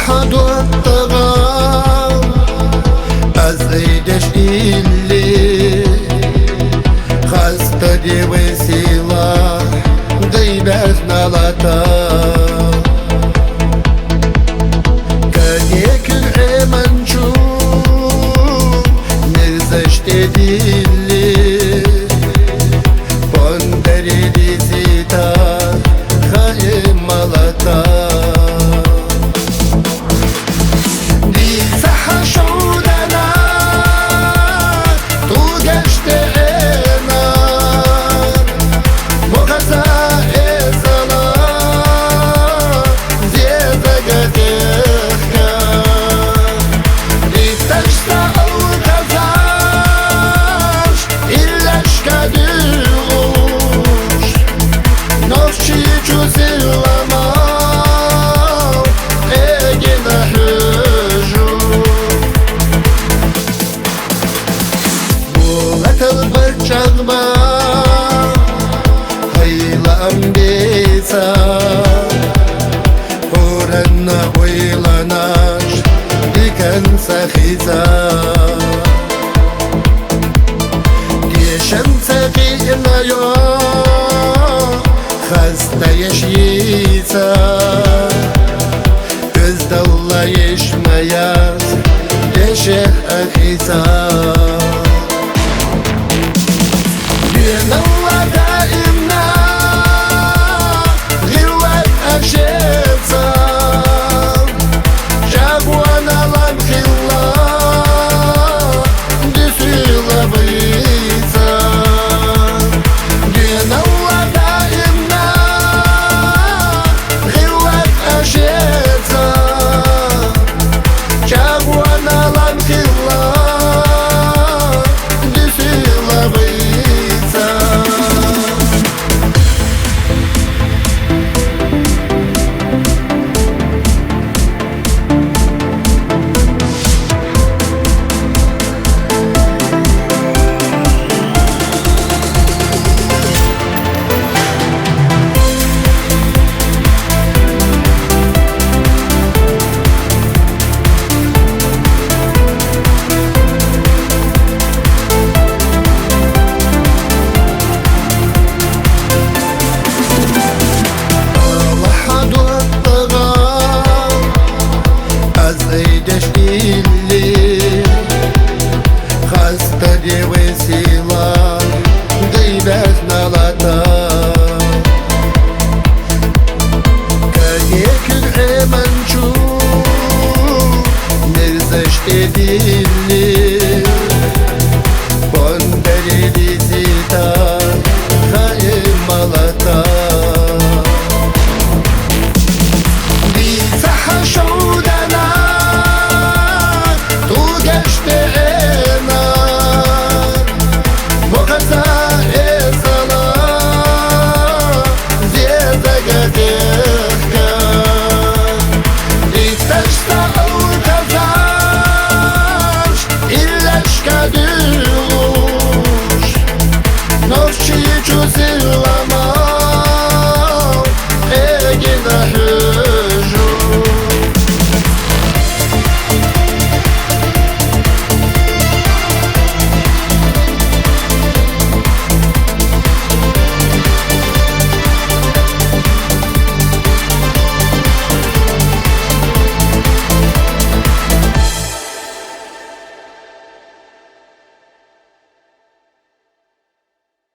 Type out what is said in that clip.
وحد والطغى أزيدش إلي خاصة دي وسيلة دي بسنا لطا كديك العمن شو نرزش تديلي بندري دي زيتا خايم ملطا Çağma haylam desa Oranna oylanaş diken sahiza Geçen sakina yo Hasta yaşyisa Gözdalla yeşmeyaz Deşe ahisa الله دائمنا غيوات أشيطة جابوانا لنخلا دسيلة بيزة دين الله دائمنا غيوات أشيطة جابوانا لنخلا دسيلة بيزة دي وسيلة غيبتنا لطا كديك العمن شو نرزش تديلي بندري دي زيتا خايم ملطا دي صحة شودنا توقشت Ночью чувствовала